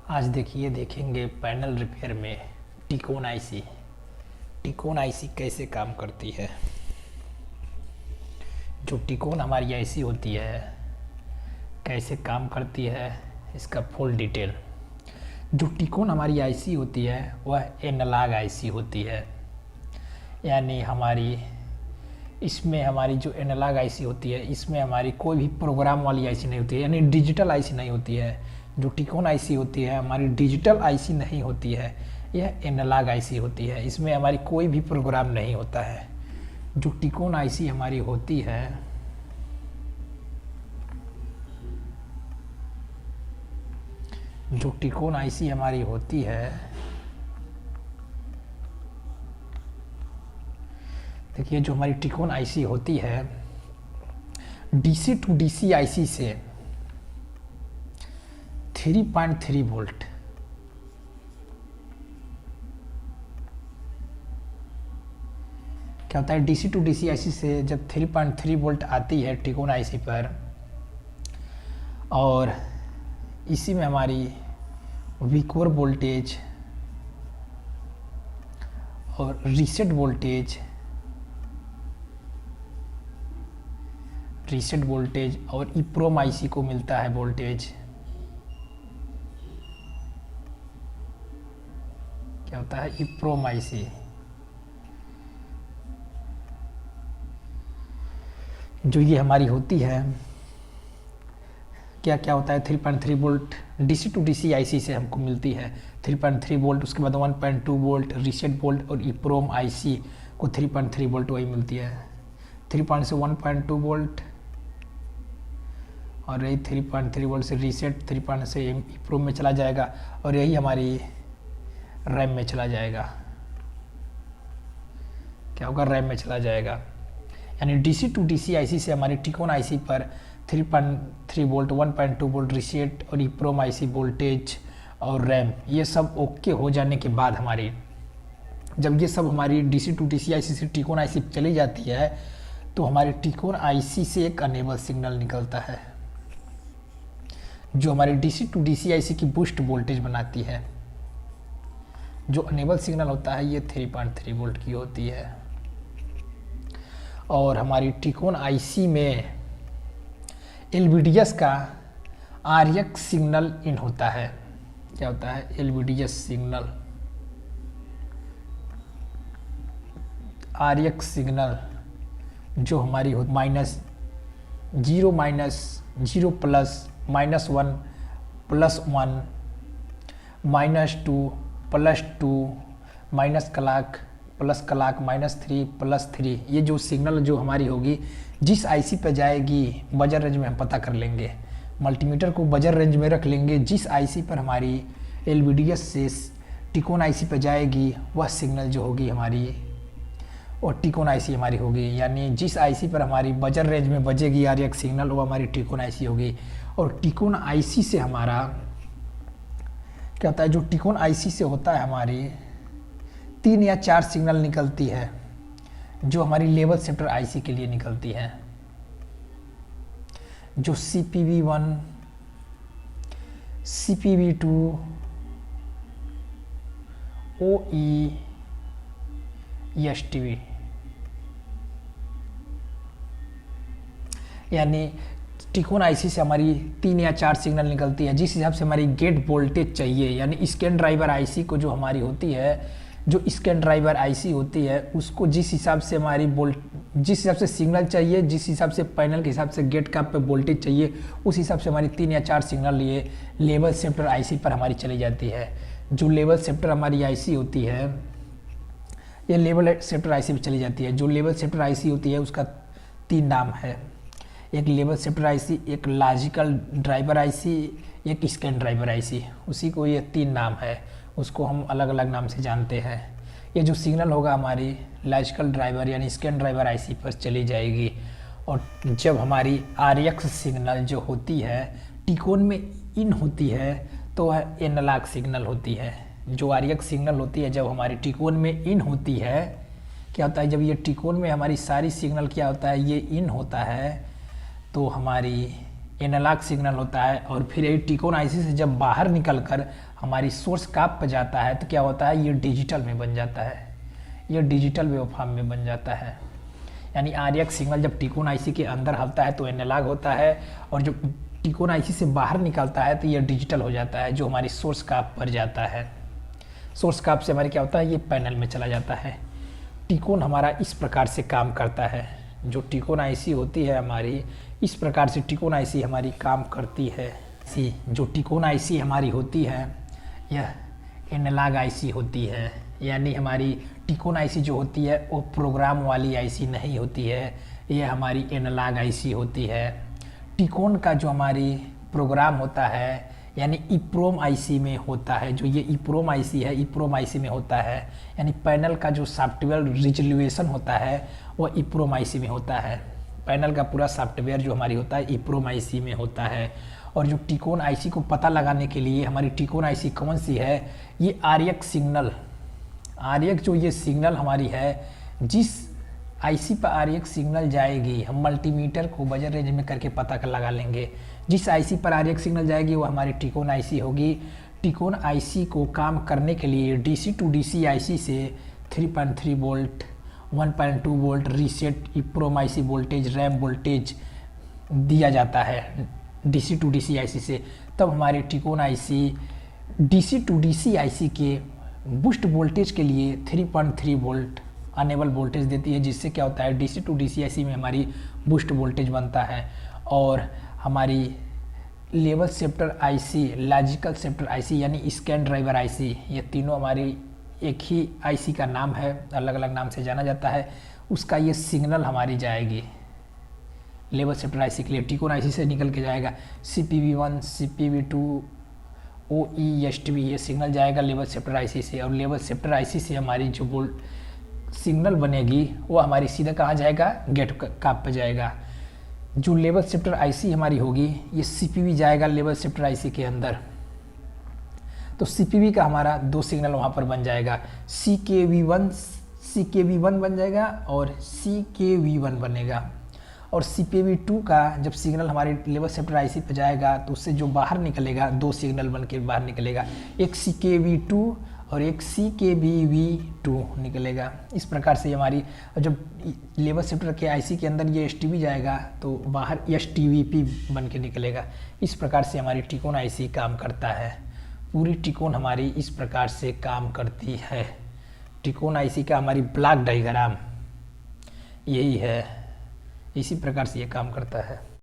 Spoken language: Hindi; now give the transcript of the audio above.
आज देखेंगे पैनल रिपेयर में टिकोन आईसी। टिकोन आईसी कैसे काम करती है। जो टिकोन हमारी आईसी होती है कैसे काम करती है, इसका फुल डिटेल। जो टिकोन हमारी आईसी होती है वह एनालॉग आईसी होती है, यानी इसमें हमारी जो एनालॉग आईसी होती है इसमें हमारी कोई भी प्रोग्राम वाली आईसी नहीं होती है, यानी डिजिटल आईसी नहीं होती है। जो टिकोन आईसी होती है हमारी डिजिटल आईसी नहीं होती है, यह एनालॉग आईसी होती है। इसमें हमारी कोई भी प्रोग्राम नहीं होता है। जो टिकोन आईसी हमारी होती है जो टिकोन आईसी हमारी होती है देखिए, जो हमारी टिकोन आईसी होती है डीसी टू डीसी आईसी से 3.3 वोल्ट क्या होता है, डीसी टू डीसी आईसी से जब 3.3 वोल्ट आती है टिकोन आईसी पर, और इसी में हमारी वीकोर वोल्टेज और रीसेट वोल्टेज और ईप्रोम आईसी को मिलता है वोल्टेज। क्या होता है, ईप्रोम आईसी। जो ये हमारी होती है, क्या क्या होता है, 3.3 volt DC to DC IC से हमको मिलती है 3.3 वोल्ट। उसके बाद 1.2 वोल्ट रीसेट वोल्ट और ईप्रोम आईसी को 3.3 वोल्ट वही मिलती है। 3 से 1.2 वोल्ट और यही 3.3 वोल्ट से रीसेट 3 से ईप्रोम में चला जाएगा और यही हमारी रैम में चला जाएगा। क्या होगा, रैम में चला जाएगा। यानी डीसी टू डीसी आईसी से हमारी टिकोन आईसी पर 3.3 वोल्ट 1.2 वोल्ट रीसेट और ईप्रोम आईसी वोल्टेज और रैम, ये सब ओके हो जाने के बाद जब ये सब हमारी डीसी टू डीसी आईसी से टिकोन आईसी चली जाती है तो हमारे टिकोन आईसी से एक अनेबल सिग्नल निकलता है जो हमारे डीसी टू डीसी आईसी की बूस्ट वोल्टेज बनाती है। जो अनेबल सिग्नल होता है ये 3.3 वोल्ट की होती है। और हमारी टिकोन आईसी में एलवीडीएस का आरएक्स सिग्नल इन होता है। क्या होता है, एलवीडीएस सिग्नल, आरएक्स सिग्नल जो हमारी हो -0 -0 प्लस -1 +1 -2 +2 माइनस कलाक प्लस कलाक -3 +3, ये जो सिग्नल जो हमारी होगी जिस आईसी पे जाएगी बजर रेंज में हम पता कर लेंगे। मल्टीमीटर को बजर रेंज में रख लेंगे। जिस आईसी पर हमारी एलवीडीएस से टिकोन आईसी पे जाएगी वह सिग्नल जो होगी हमारी और टिकोन आईसी हमारी होगी। यानी जिस आईसी पर हमारी बजर रेंज में बजेगी आरएक्स सिग्नल वो हमारी टिकोन आईसी होगी। और टिकोन आईसी से हमारा क्या होता है, जो टिकोन आईसी से होता है हमारी 3 या 4 सिग्नल निकलती है जो हमारी लेवल शिफ्टर आईसी के लिए निकलती है। जो CPV1 CPV2 OE STV, यानी टिकोन आईसी से हमारी 3 या 4 सिग्नल निकलती है। जिस हिसाब से हमारी गेट वोल्टेज चाहिए, यानी स्कैन ड्राइवर आईसी को जो हमारी होती है, जो स्कैन ड्राइवर आईसी होती है उसको जिस हिसाब से जिस हिसाब से सिग्नल चाहिए, जिस हिसाब से पैनल के हिसाब से गेट का पे वोल्टेज चाहिए, उस हिसाब से हमारी 3 या 4 सिग्नल ये लेवल शिफ्टर आईसी पर हमारी चली जाती है। जो लेवल शिफ्टर हमारी आईसी होती है ये लेवल शिफ्टर आईसी पर चली जाती है। जो लेवल शिफ्टर आईसी होती है उसका 3 नाम है, एक लेवल शिफ्टर आईसी, एक लॉजिकल ड्राइवर आईसी, एक स्कैन ड्राइवर आईसी। उसी को ये 3 नाम है, उसको हम अलग अलग नाम से जानते हैं। ये जो सिग्नल होगा हमारी लॉजिकल ड्राइवर यानी स्कैन ड्राइवर आईसी पर चली जाएगी। और जब हमारी आरएक्स सिग्नल जो होती है टिकोन में इन होती है तो वह एनालॉग सिग्नल होती है। जो आरएक्स सिग्नल होती है जब हमारी टिकोन में इन होती है, क्या होता है, जब ये टिकोन में हमारी सारी सिग्नल क्या होता है, ये इन होता है तो हमारी एनालॉग सिग्नल होता है। और फिर ये टिकोन आईसी से जब बाहर निकलकर हमारी सोर्स काप पर जाता है तो क्या होता है, ये डिजिटल में बन जाता है, ये डिजिटल वेव फॉर्म में बन जाता है। यानी आरएक्स सिग्नल जब टिकोन आईसी के अंदर होता है तो एनालॉग होता है, और जब टिकोन आईसी से बाहर निकलता है तो ये डिजिटल हो जाता है, जो हमारी सोर्स काप पर जाता है। सोर्स काप से हमारे क्या होता है, ये पैनल में चला जाता है। टिकोन हमारा इस प्रकार से काम करता है। जो टिकोन आईसी होती है हमारी, इस प्रकार से टिकोन आईसी हमारी काम करती है। जो टिकोन आईसी हमारी होती है यह एनालॉग आईसी होती है। यानी हमारी टिकोन आईसी जो होती है वो प्रोग्राम वाली आईसी नहीं होती है, यह हमारी एनालॉग आईसी होती है। टिकोन का जो हमारी प्रोग्राम होता है यानी ईप्रोम आईसी में होता है। जो ये ईप्रोम आईसी है, ईप्रोम आईसी में होता है। यानी पैनल का जो सॉफ्टवेयर रिजोल्यूशन होता है वो ईप्रोम आईसी में होता है। पैनल का पूरा सॉफ्टवेयर जो हमारी होता है ईप्रोम आईसी में होता है। और जो टिकोन आईसी को पता लगाने के लिए हमारी टिकोन आईसी कौन सी है, ये आरएक्स सिग्नल, आरएक्स जो ये सिग्नल हमारी है, जिस आईसी पर आरएक्स सिग्नल जाएगी, हम मल्टीमीटर को बजर रेंज में करके पता कर लगा लेंगे। जिस आईसी पर आरएक्स सिग्नल जाएगी वो हमारी टिकोन आईसी होगी। टिकोन आईसी को काम करने के लिए डीसी टू डीसी आईसी से 3.3 volt, 1.2 volt reset EPROM IC voltage, RAM voltage दिया जाता है डीसी टू डीसी आईसी से। तब हमारी टिकोन IC DC to DC IC के बूस्ट वोल्टेज के लिए 3.3 वोल्ट अनेबल वोल्टेज देती है, जिससे क्या होता है डीसी टू डीसी आईसी में हमारी बूस्ट वोल्टेज बनता है। और हमारी level shifter IC, logical shifter IC यानी स्कैन ड्राइवर आईसी, ये तीनों हमारी एक ही आईसी का नाम है, अलग अलग नाम से जाना जाता है। उसका ये सिग्नल हमारी जाएगी लेवल शिफ्टर आईसी के लिए, टिकोन आईसी से निकल के जाएगा CPV1, CPV2, OESTV, ये सिग्नल जाएगा लेवल शिफ्टर आईसी से। और लेवल शिफ्टर आईसी से हमारी जो वोल्ट सिग्नल बनेगी वो हमारी सीधा कहाँ जाएगा, गेट काप पे जाएगा। जो लेवल शिफ्टर आईसी हमारी होगी ये CPV जाएगा लेवल शिफ्टर आईसी के अंदर। तो CPV का हमारा दो सिग्नल वहाँ पर बन जाएगा, CKV1 बन जाएगा और CKV1 बनेगा। और CPV2 का जब सिग्नल हमारे लेवल शिफ्टर आईसी पे जाएगा तो उससे जो बाहर निकलेगा, दो सिग्नल बन के बाहर निकलेगा, एक CKV2 और एक CKVV2 निकलेगा। इस प्रकार से हमारी जब लेवल शिफ्टर के आईसी के अंदर ये STV जाएगा तो बाहर STVP बन के निकलेगा। इस प्रकार से हमारी टिकोन आईसी काम करता है। पूरी टिकोन हमारी इस प्रकार से काम करती है। टिकोन आईसी का हमारी ब्लॉक डायग्राम यही है, इसी प्रकार से ये काम करता है।